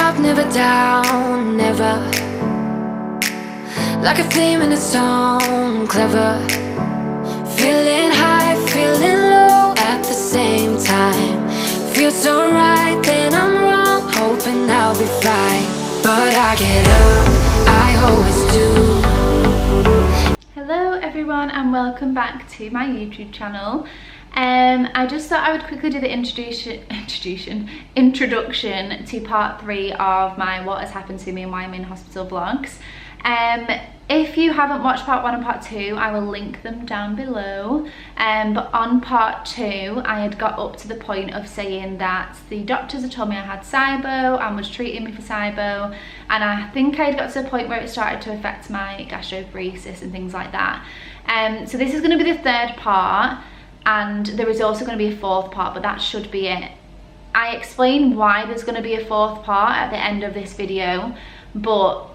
up, never down, never. Like a theme in a song, clever. Feeling high, feeling low at the same time. Feels so right, then I'm wrong, hoping I'll be fine. But I get up, I always do. Hello everyone and welcome back to my YouTube channel. I just thought I would quickly do the introduction to part 3 of my What Has Happened to Me and Why I'm in Hospital vlogs. If you haven't watched part 1 and part 2, I will link them down below. But on part 2, I had got up to the point of saying that the doctors had told me I had SIBO and was treating me for SIBO, and I think I had got to the point where it started to affect my gastroparesis and things like that. So this is going to be the 3rd part, and there is also going to be a 4th part, but that should be it. I explain why there's going to be a 4th part at the end of this video, but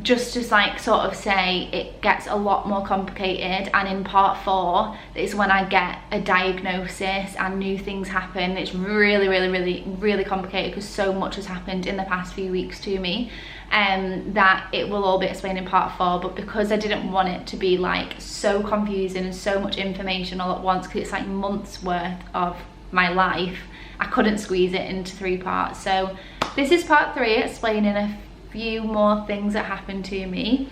just to like sort of say it gets a lot more complicated, and in part 4 is when I get a diagnosis and new things happen. It's really complicated because so much has happened in the past few weeks to me, that it will all be explained in part 4. But because I didn't want it to be like so confusing and so much information all at once, because it's like months worth of my life, I couldn't squeeze it into 3 parts. So this is part 3, explaining a few more things that happened to me.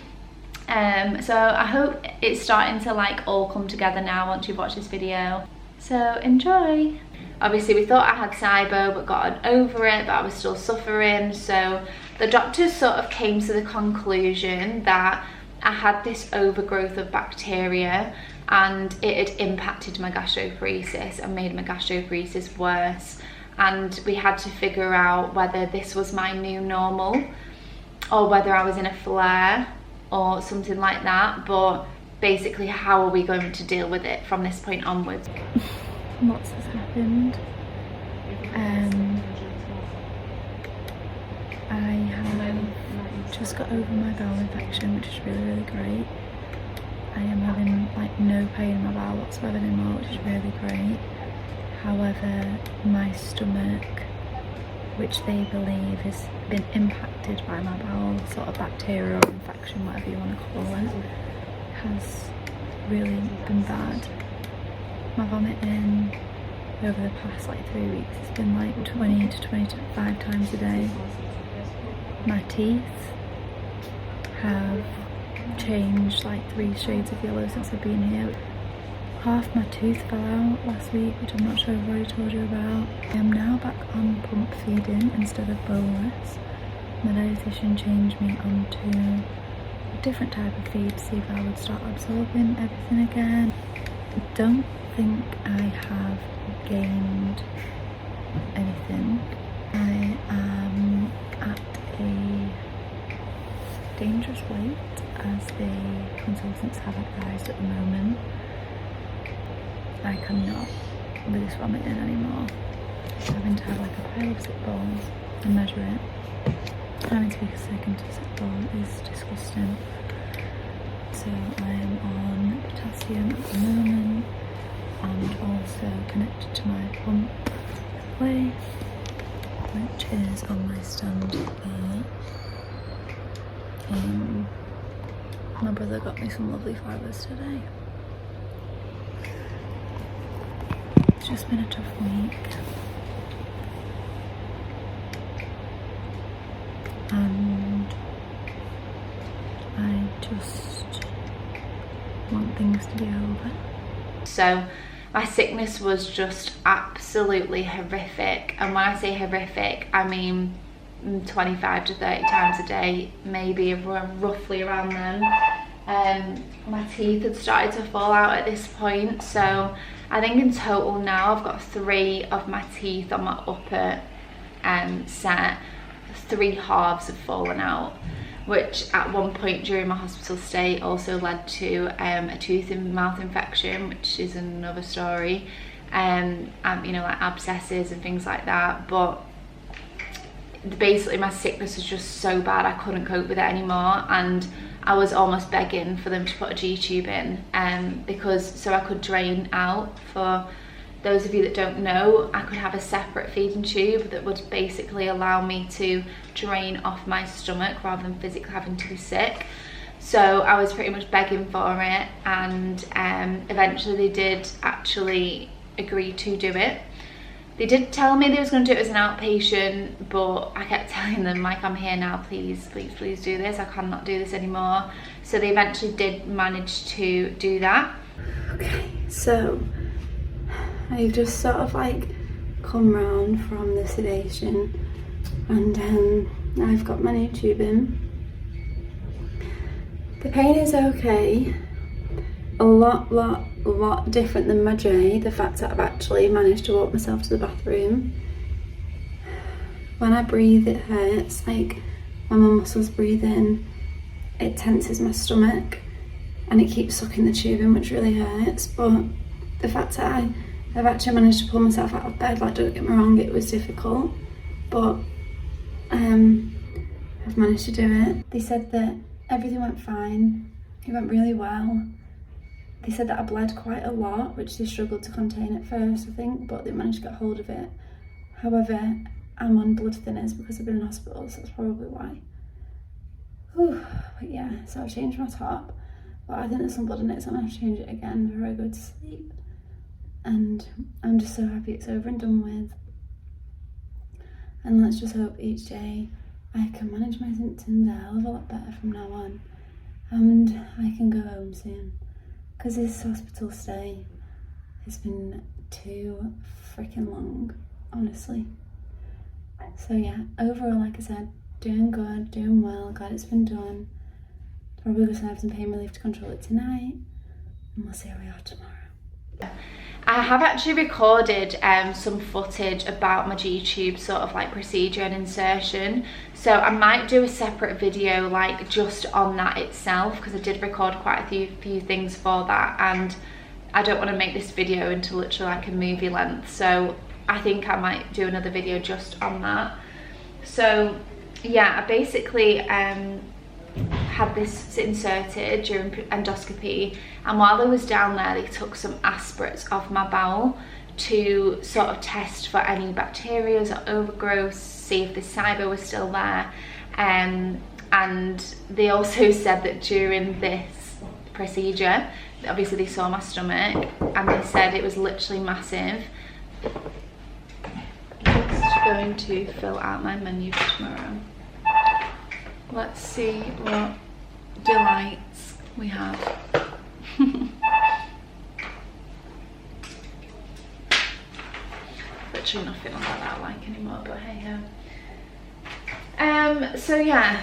So I hope it's starting to like all come together now once you've watched this video. So enjoy. Obviously we thought I had SIBO but got over it, but I was still suffering. So the doctors sort of came to the conclusion that I had this overgrowth of bacteria and it had impacted my gastroparesis and made my gastroparesis worse, and we had to figure out whether this was my new normal or whether I was in a flare or something like that. But basically, how are we going to deal with it from this point onwards? Lots has happened. I have just got over my bowel infection, which is really great. I am having like no pain in my bowel whatsoever anymore, which is really great. However, my stomach, which they believe has been impacted by my bowel sort of bacterial infection, whatever you want to call it, has really been bad. My vomiting over the past like 3 weeks has been like 20 to 25 times a day. My teeth have changed like 3 shades of yellow since I've been here. Half my tooth fell out last week, which I'm not sure I've already told you about. I am now back on pump feeding instead of bolus. My dietitian changed me onto a different type of feed to see if I would start absorbing everything again. I don't think I have gained anything. I am at a dangerous weight, as the consultants have advised at the moment. I cannot lose vomiting anymore. Having to have like a pile of sick balls and measure it. Having to be a second to sick ball is disgusting. So I am on potassium at the moment, and also connected to my pump way, which is on my stand there. My brother got me some lovely flowers today. It's just been a tough week, and I just want things to be over. So my sickness was just absolutely horrific, and when I say horrific, I mean 25 to 30 times a day, maybe roughly around them. My teeth had started to fall out at this point, so I think in total now I've got 3 of my teeth on my upper set. 3 halves have fallen out, which at one point during my hospital stay also led to a tooth and mouth infection, which is another story, and you know, like abscesses and things like that. But basically my sickness was just so bad I couldn't cope with it anymore, and I was almost begging for them to put a G-tube in, because so I could drain out for those of you that don't know, I could have a separate feeding tube that would basically allow me to drain off my stomach rather than physically having to be sick. So I was pretty much begging for it, and eventually they did actually agree to do it. They did tell me they was going to do it as an outpatient, but I kept telling them, like, I'm here now, please, please, please do this. I cannot do this anymore. So they eventually did manage to do that. Okay, so I've just sort of like come round from the sedation, and I've got my new tube in. The pain is okay. A lot different than my J, the fact that I've actually managed to walk myself to the bathroom. When I breathe, it hurts. Like, when my muscles breathe in, it tenses my stomach and it keeps sucking the tube in, which really hurts. But the fact that I've actually managed to pull myself out of bed, like, don't get me wrong, it was difficult, but I've managed to do it. They said that everything went fine. It went really well. They said that I bled quite a lot, which they struggled to contain at first, I think, but they managed to get hold of it. However, I'm on blood thinners because I've been in hospital, so that's probably why. Whew. But yeah, so I've changed my top, but I think there's some blood in it, so I'm going to have to change it again before I go to sleep. And I'm just so happy it's over and done with. And let's just hope each day I can manage my symptoms a hell of a lot better from now on, and I can go home soon. Because this hospital stay has been too freaking long, honestly. So yeah, overall, like I said, doing good, doing well, glad it's been done. Probably going to have some pain relief to control it tonight, and we'll see how we are tomorrow. I have actually recorded some footage about my G-tube sort of like procedure and insertion, so I might do a separate video like just on that itself, because I did record quite a few things for that, and I don't want to make this video into literally like a movie length, so I think I might do another video just on that. So yeah, I basically had this inserted during endoscopy, and while I was down there they took some aspirates off my bowel to sort of test for any bacteria or overgrowth, see if the SIBO was still there, and they also said that during this procedure, obviously they saw my stomach and they said it was literally massive. I'm just going to fill out my menu for tomorrow. Let's see what delights we have. Literally nothing on that I like anymore, but hey ho. So yeah,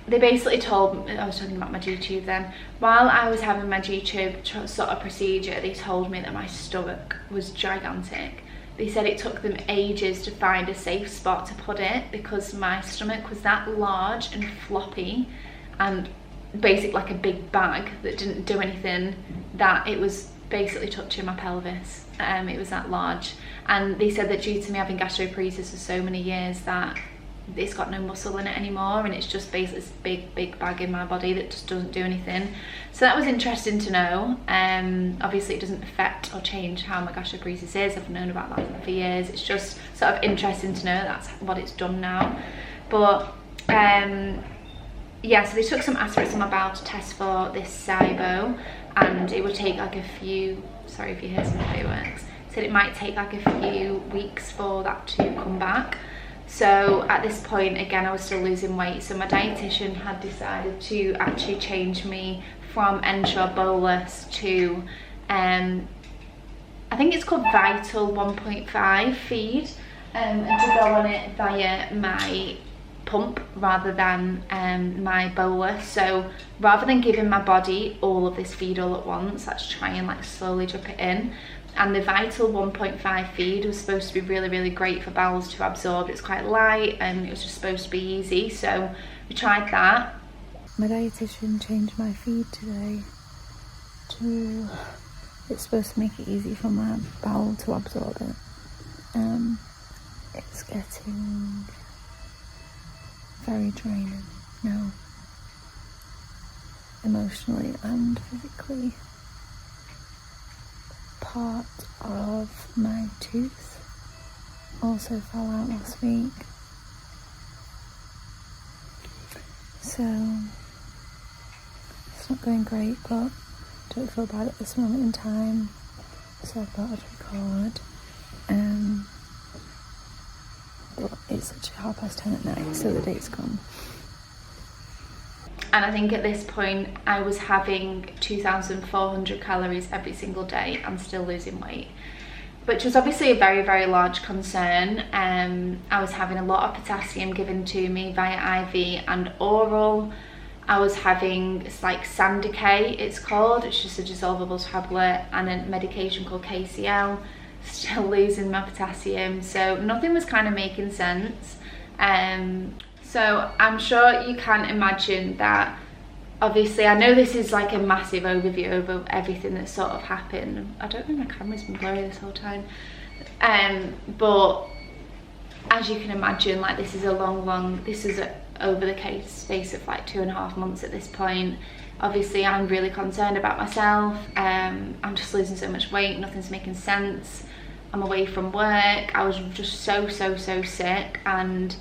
they basically told me, I was talking about my G-tube then, while I was having my G-tube sort of procedure, they told me that my stomach was gigantic. They said it took them ages to find a safe spot to put it because my stomach was that large and floppy and basically like a big bag that didn't do anything, that it was basically touching my pelvis. It was that large, and they said that due to me having gastroparesis for so many years that it's got no muscle in it anymore, and it's just basically this big bag in my body that just doesn't do anything. So that was interesting to know. Obviously it doesn't affect or change how my gastroparesis is. I've known about that for years. It's just sort of interesting to know that's what it's done now. But yeah, so they took some aspirates in my bowel to test for this SIBO, and it would take like a few, sorry if you hear some fireworks, said it might take like a few weeks for that to come back. So at this point, again, I was still losing weight, so my dietitian had decided to actually change me from Ensure bolus to I think it's called Vital 1.5 feed, and to go on it via my pump rather than my bolus. So rather than giving my body all of this feed all at once, let's try and like slowly drip it in. And the Vital 1.5 feed was supposed to be really great for bowels to absorb. It's quite light and it was just supposed to be easy, so we tried that. My dietitian changed my feed today to, it's supposed to make it easy for my bowel to absorb it. It's getting very draining now, emotionally and physically. part of my tooth also fell out last week. So it's not going great, but I don't feel bad at this moment in time, so I thought I'd record. But it's actually 10:30 at night, so the day's gone. And I think at this point I was having 2,400 calories every single day and still losing weight, which was obviously a very, very large concern. I was having a lot of potassium given to me via IV and oral. I was having, it's like Sandicay it's called, it's just a dissolvable tablet, and a medication called KCL. Still losing my potassium, so nothing was kind of making sense. So I'm sure you can imagine that. Obviously I know this is like a massive overview over everything that sort of happened. I don't know, my camera's been blurry this whole time, but as you can imagine, like, this is a long this is over the space of like 2.5 months at this point. Obviously I'm really concerned about myself. I'm just losing so much weight, nothing's making sense. I'm away from work. I was just so sick, and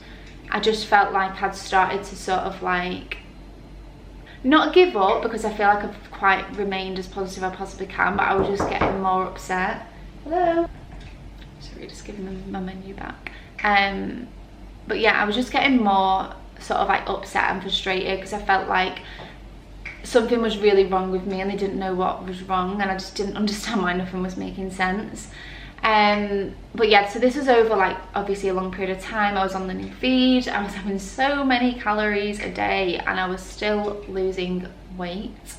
I just felt like I'd started to sort of like not give up, because I feel like I've quite remained as positive as I possibly can, but I was just getting more upset. Hello, sorry, just giving them my menu back. But yeah, I was just getting more sort of like upset and frustrated, because I felt like something was really wrong with me and they didn't know what was wrong, and I just didn't understand why nothing was making sense. But yeah, so this was over like obviously a long period of time. I was on the new feed, I was having so many calories a day, and I was still losing weight.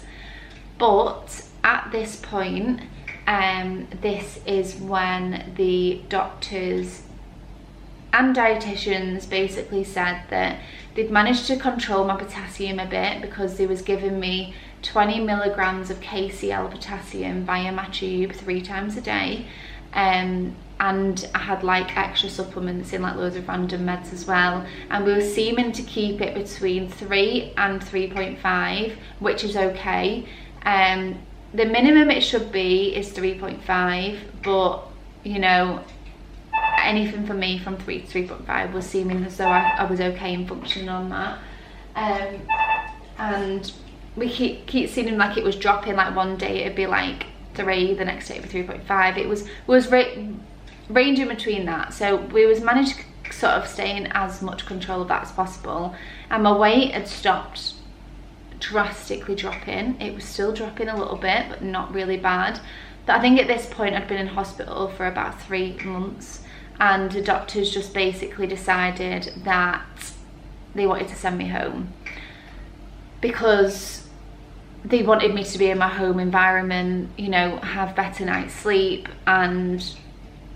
But at this point, this is when the doctors and dietitians basically said that they'd managed to control my potassium a bit, because they was giving me 20 milligrams of KCL potassium via my tube 3 times a day. And I had like extra supplements in, like loads of random meds as well, and we were seeming to keep it between 3 and 3.5, which is okay. The minimum it should be is 3.5, but you know, anything for me from 3 to 3.5 was seeming as though I was okay and functioning on that. And we keep seeming like it was dropping, like one day it'd be like 3, the next day it'd be 3.5. It was ranging between that, so we was managed to sort of stay in as much control of that as possible, and my weight had stopped drastically dropping. It was still dropping a little bit, but not really bad. But I think at this point I'd been in hospital for about 3 months, and the doctors just basically decided that they wanted to send me home, because they wanted me to be in my home environment, you know, have better night's sleep, and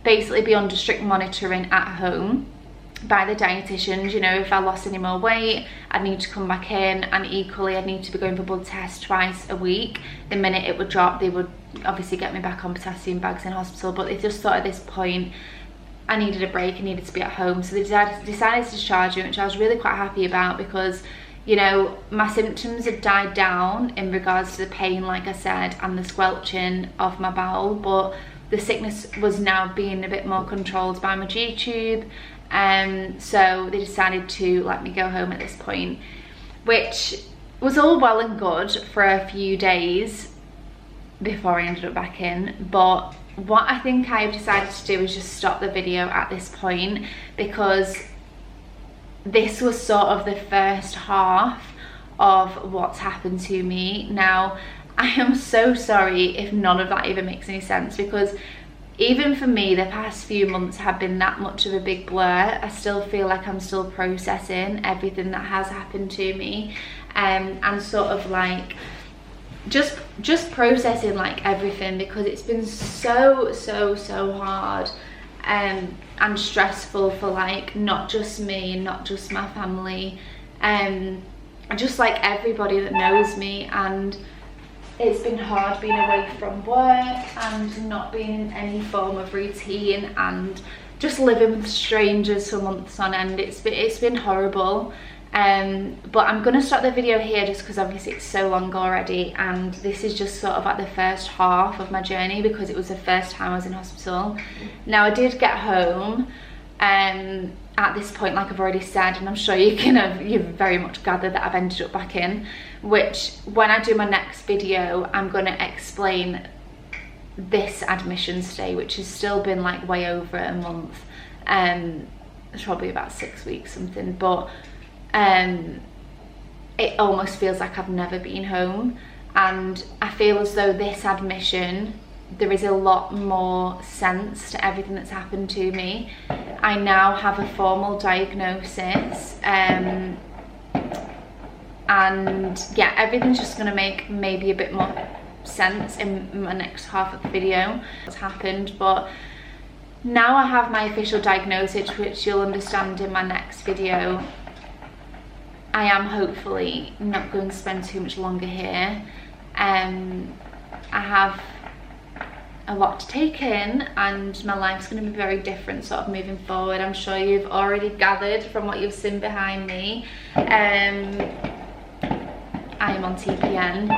basically be under strict monitoring at home by the dietitians. You know, if I lost any more weight, I'd need to come back in, and equally I'd need to be going for blood tests twice a week. The minute it would drop, they would obviously get me back on potassium bags in hospital, but they just thought at this point I needed a break, I needed to be at home, so they decided to discharge me, which I was really quite happy about, because you know, my symptoms had died down in regards to the pain, like I said, and the squelching of my bowel, but the sickness was now being a bit more controlled by my G-tube. So they decided to let me go home at this point, which was all well and good for a few days before I ended up back in. But what I think I've decided to do is just stop the video at this point, because this was sort of the first half of what's happened to me. Now, I am so sorry if none of that even makes any sense, because even for me, the past few months have been that much of a big blur. I still feel like I'm still processing everything that has happened to me, and sort of like just processing like everything, because it's been so hard and stressful for like not just me, not just my family, just like everybody that knows me. And it's been hard being away from work and not being in any form of routine, and just living with strangers for months on end. It's been horrible. But I'm gonna stop the video here just because obviously it's so long already, and this is just sort of like the first half of my journey because it was the first time I was in hospital. Now I did get home at this point, like I've already said, and I'm sure you've very much gathered that I've ended up back in, which when I do my next video I'm gonna explain this admission stay, which has still been like way over a month. It's probably about 6 weeks something, but it almost feels like I've never been home, and I feel as though this admission, there is a lot more sense to everything that's happened to me. I now have a formal diagnosis, and yeah, everything's just gonna make maybe a bit more sense in my next half of the video what's happened. But now I have my official diagnosis, which you'll understand in my next video. I am hopefully not going to spend too much longer here. I have a lot to take in, and my life's going to be very different sort of moving forward. I'm sure you've already gathered from what you've seen behind me. I am on TPN,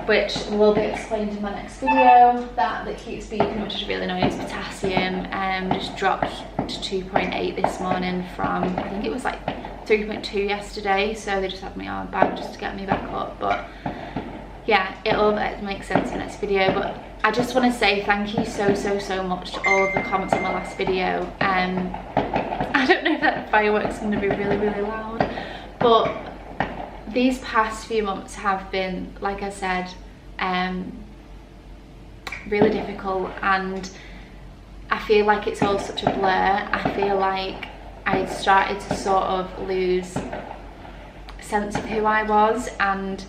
which will be explained in my next video. That keeps beeping, which is really annoying, is potassium. Just dropped to 2.8 this morning from, I think it was like 3.2 yesterday, so they just had me on back just to get me back up. But yeah, it'll make sense in the next video. But I just want to say thank you so much to all of the comments on my last video. I don't know if that fireworks is going to be really loud, but these past few months have been, like I said, really difficult, and I feel like it's all such a blur. I feel like I started to sort of lose sense of who I was and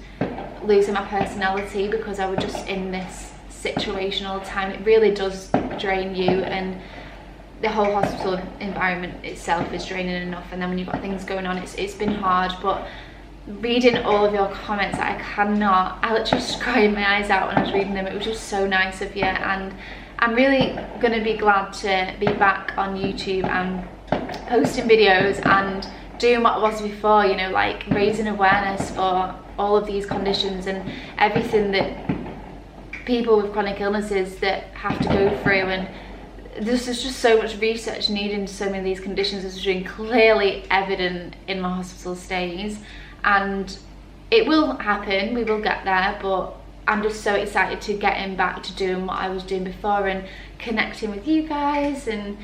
losing my personality because I was just in this situation all the time. It really does drain you, and the whole hospital environment itself is draining enough, and then when you've got things going on, it's been hard. But reading all of your comments, I literally just cried my eyes out when I was reading them. It was just so nice of you, and I'm really going to be glad to be back on YouTube and posting videos and doing what I was before, you know, like raising awareness for all of these conditions and everything that people with chronic illnesses that have to go through. And there's just so much research needed into so many of these conditions, as has been clearly evident in my hospital stays, and it will happen, we will get there. But I'm just so excited to getting back to doing what I was doing before and connecting with you guys, and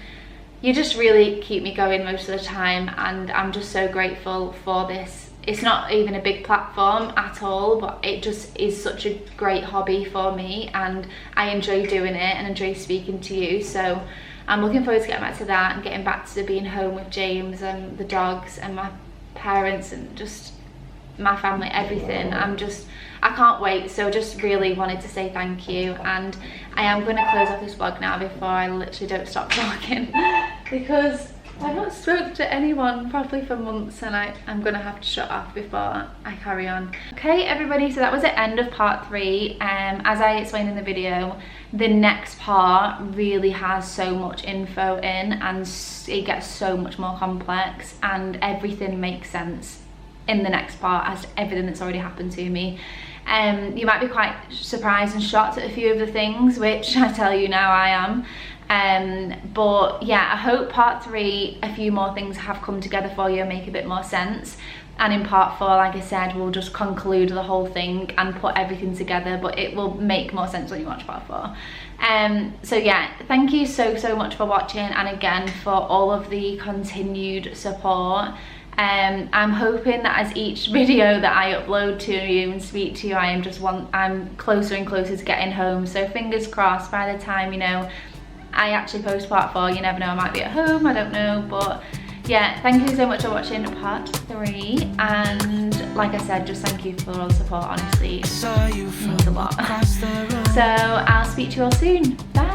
you just really keep me going most of the time, and I'm just so grateful for this. It's not even a big platform at all, but it just is such a great hobby for me, and I enjoy doing it and enjoy speaking to you. So I'm looking forward to getting back to that and getting back to being home with James and the dogs and my parents and just my family, everything. I can't wait. So just really wanted to say thank you, and I am going to close off this vlog now before I literally don't stop talking because I've not spoken to anyone properly for months, and I'm going to have to shut off before I carry on. Okay everybody, so that was the end of part 3. As I explained in the video, the next part really has so much info in, and it gets so much more complex, and everything makes sense in the next part as to everything that's already happened to me. You might be quite surprised and shocked at a few of the things, which I tell you now I am. But yeah, I hope part 3, a few more things have come together for you and make a bit more sense. And in part 4, like I said, we'll just conclude the whole thing and put everything together, but it will make more sense when you watch part 4. So yeah, thank you so much for watching, and again for all of the continued support. I'm hoping that as each video that I upload to you and speak to you, I'm closer and closer to getting home. So fingers crossed, by the time, you know, I actually post part 4, you never know, I might be at home, I don't know. But yeah, thank you so much for watching part 3, and like I said, just thank you for all the support. Honestly, it means a lot. So I'll speak to you all soon. Bye.